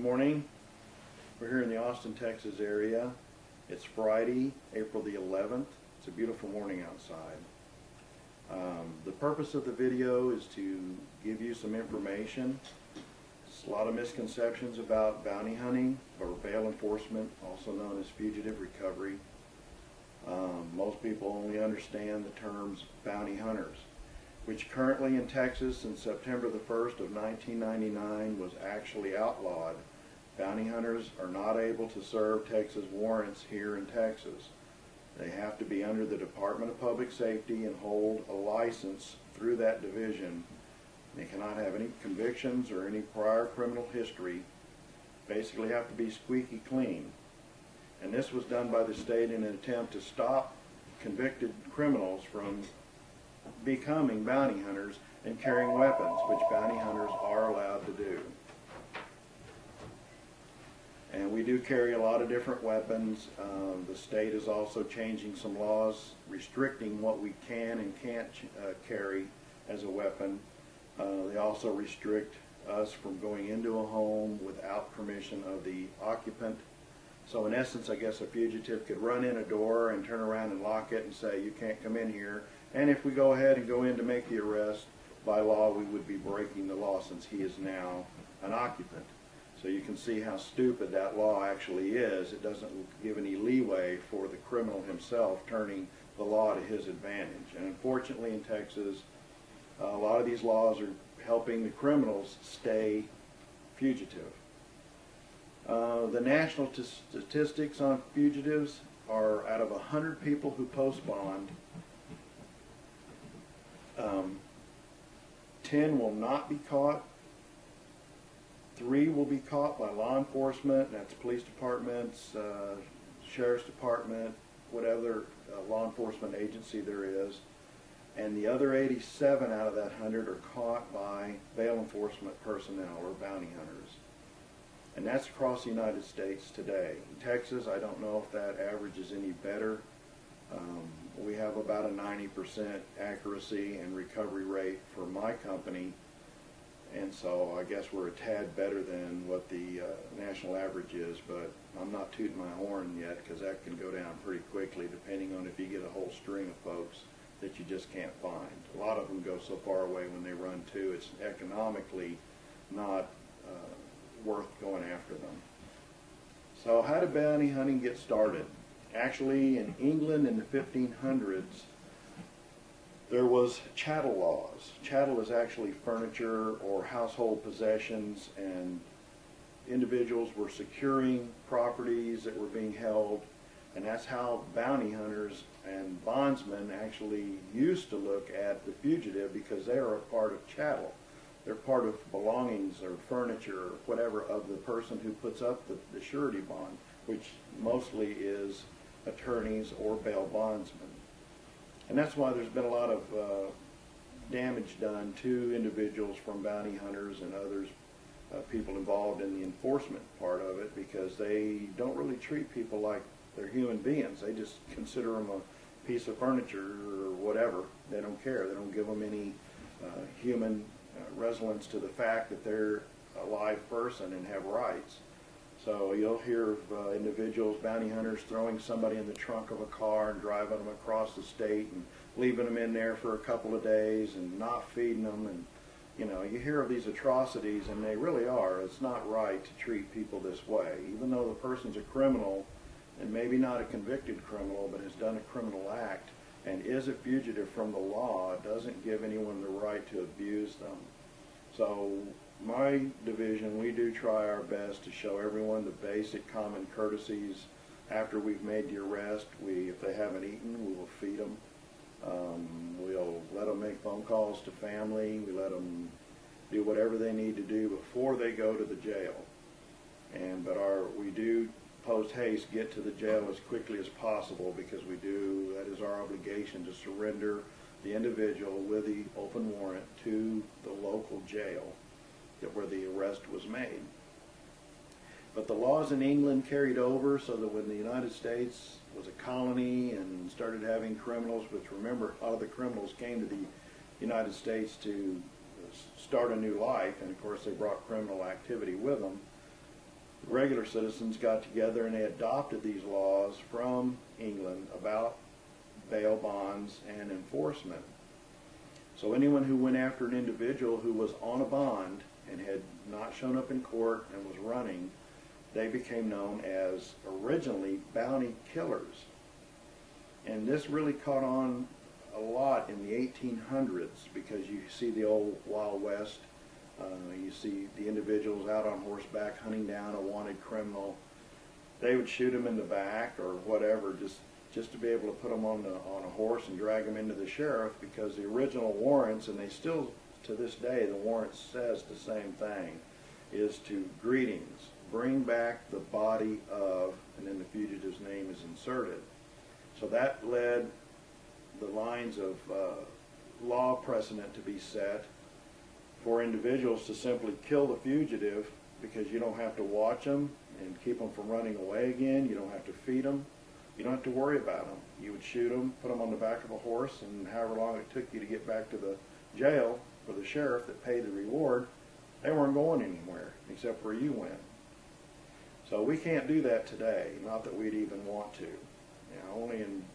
morning. We're here in the Austin, Texas area. It's Friday, April the 11th. It's a beautiful morning outside. The purpose of the video is to give you some information. There's a lot of misconceptions about bounty hunting or bail enforcement, also known as fugitive recovery. Most people only understand the terms bounty hunters, which currently in Texas since September the 1st of 1999 was actually outlawed. Bounty hunters are not able to serve Texas warrants here in Texas. They have to be under the Department of Public Safety and hold a license through that division. They cannot have any convictions or any prior criminal history. Basically have to be squeaky clean. And this was done by the state in an attempt to stop convicted criminals from becoming bounty hunters and carrying weapons, which bounty hunters are allowed to do. And we do carry a lot of different weapons. The state is also changing some laws restricting what we can and can't carry as a weapon. They also restrict us from going into a home without permission of the occupant. So in essence, I guess a fugitive could run in a door and turn around and lock it and say, you can't come in here. And if we go ahead and go in to make the arrest, by law we would be breaking the law since he is now an occupant. So you can see how stupid that law actually is. It doesn't give any leeway for the criminal himself turning the law to his advantage. And unfortunately in Texas, a lot of these laws are helping the criminals stay fugitive. The national statistics on fugitives are out of 100 people who post bond, 10 will not be caught, 3 will be caught by law enforcement, and that's police departments, sheriff's department, whatever law enforcement agency there is, and the other 87 out of that 100 are caught by bail enforcement personnel or bounty hunters. And that's across the United States today. In Texas, I don't know if that average is any better. We have about a 90% accuracy and recovery rate for my company, and so I guess we're a tad better than what the national average is, but I'm not tooting my horn yet because that can go down pretty quickly depending on if you get a whole string of folks that you just can't find. A lot of them go so far away when they run too, it's economically not worth going after them. So how did bounty hunting get started? Actually, in England in the 1500s, there was chattel laws. Chattel is actually furniture or household possessions, and individuals were securing properties that were being held, and that's how bounty hunters and bondsmen actually used to look at the fugitive, because they are a part of chattel. They're part of belongings or furniture or whatever of the person who puts up the surety bond, which mostly is attorneys or bail bondsmen. And that's why there's been a lot of damage done to individuals from bounty hunters and others, people involved in the enforcement part of it, because they don't really treat people like they're human beings. They just consider them a piece of furniture or whatever. They don't care. They don't give them any human resonance to the fact that they're a live person and have rights. So you'll hear of individuals, bounty hunters, throwing somebody in the trunk of a car and driving them across the state and leaving them in there for a couple of days and not feeding them. And you know, you hear of these atrocities, and they really are. It's not right to treat people this way. Even though the person's a criminal, and maybe not a convicted criminal, but has done a criminal act and is a fugitive from the law, it doesn't give anyone the right to abuse them. So my division, we do try our best to show everyone the basic common courtesies after we've made the arrest. If they haven't eaten, we will feed them. We'll let them make phone calls to family. We let them do whatever they need to do before they go to the jail. But we do post haste get to the jail as quickly as possible, because that is our obligation, to surrender the individual with the open warrant to the local jail where the arrest was made. But the laws in England carried over, so that when the United States was a colony and started having criminals, which, remember, a lot of the criminals came to the United States to start a new life, and of course they brought criminal activity with them. regular citizens got together and they adopted these laws from England about bail bonds and enforcement. So anyone who went after an individual who was on a bond and had not shown up in court and was running, they became known as originally bounty killers. And this really caught on a lot in the 1800s because you see the old Wild West. You see the individuals out on horseback hunting down a wanted criminal. They would shoot him in the back or whatever just to be able to put him on a horse and drag him into the sheriff, because the original warrants, and they still to this day the warrant says the same thing, is to greetings, bring back the body of, and then the fugitive's name is inserted. So that led the lines of law precedent to be set for individuals to simply kill the fugitive, because you don't have to watch them and keep them from running away again. You don't have to feed them. You don't have to worry about them. You would shoot them, put them on the back of a horse, and however long it took you to get back to the jail for the sheriff that paid the reward, they weren't going anywhere except where you went. So we can't do that today, not that we'd even want to. Only in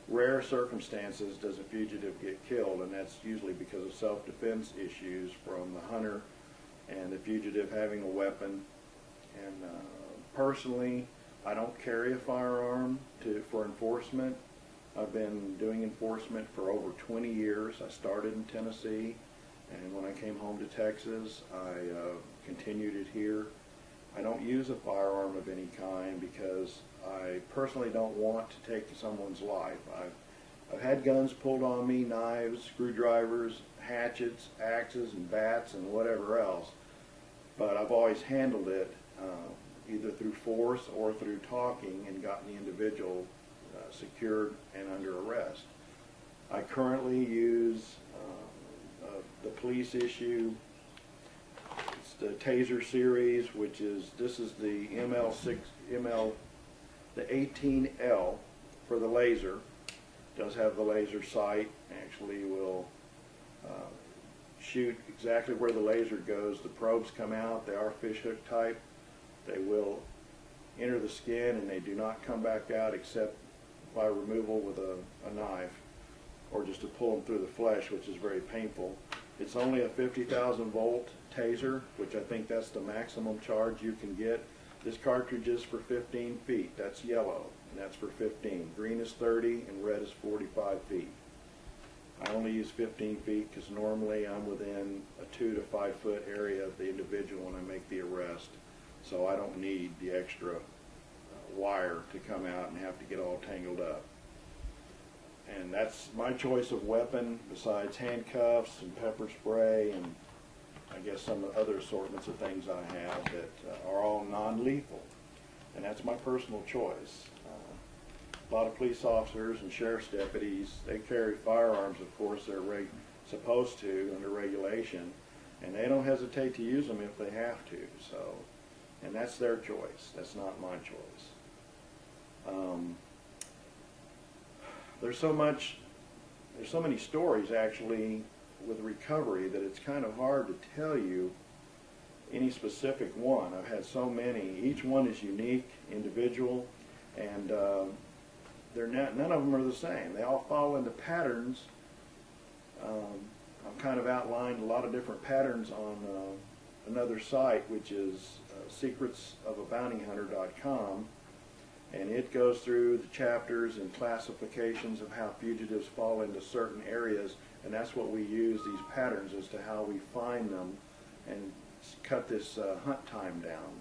rare circumstances does a fugitive get killed, and that's usually because of self-defense issues from the hunter and the fugitive having a weapon. And personally, I don't carry a firearm for enforcement. I've been doing enforcement for over 20 years. I started in Tennessee, and when I came home to Texas, I continued it here. I don't use a firearm of any kind because I personally don't want to take someone's life. I've had guns pulled on me, knives, screwdrivers, hatchets, axes, and bats, and whatever else. But I've always handled it either through force or through talking and gotten the individual secured and under arrest. I currently use the police issue. It's the Taser series, which is, this is the the 18L for the laser. It does have the laser sight. Actually will shoot exactly where the laser goes. The probes come out. They are fishhook type. They will enter the skin and they do not come back out except by removal with a knife, or just to pull them through the flesh, which is very painful. It's only a 50,000 volt taser, which I think that's the maximum charge you can get. This cartridge is for 15 feet. That's yellow, and that's for 15. Green is 30, and red is 45 feet. I only use 15 feet because normally I'm within a 2 to 5 foot area of the individual when I make the arrest, so I don't need the extra wire to come out and have to get all tangled up. And that's my choice of weapon, besides handcuffs and pepper spray and I guess some other assortments of things I have that are all non-lethal. And that's my personal choice. A lot of police officers and sheriff's deputies, they carry firearms, of course, they're supposed to under regulation, and they don't hesitate to use them if they have to. So, and that's their choice. That's not my choice. There's so many stories actually with recovery that it's kind of hard to tell you any specific one. I've had so many. Each one is unique, individual, and none of them are the same. They all fall into patterns. I've kind of outlined a lot of different patterns on another site, which is secretsofabountihunter.com. And it goes through the chapters and classifications of how fugitives fall into certain areas, and that's what we use, these patterns, as to how we find them and cut this hunt time down.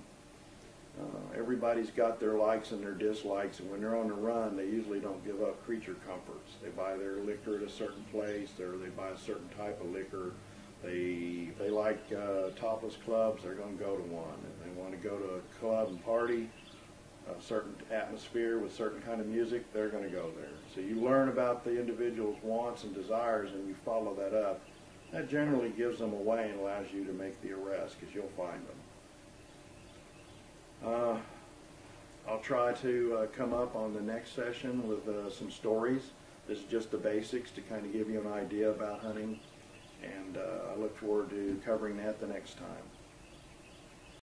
Everybody's got their likes and their dislikes, and when they're on the run, they usually don't give up creature comforts. They buy their liquor at a certain place, or they buy a certain type of liquor. They like topless clubs, they're going to go to one. If they want to go to a club and party, a certain atmosphere with certain kind of music, they're going to go there. So you learn about the individual's wants and desires and you follow that up. That generally gives them away and allows you to make the arrest, because you'll find them. I'll try to come up on the next session with some stories. This is just the basics to kind of give you an idea about hunting, and I look forward to covering that the next time.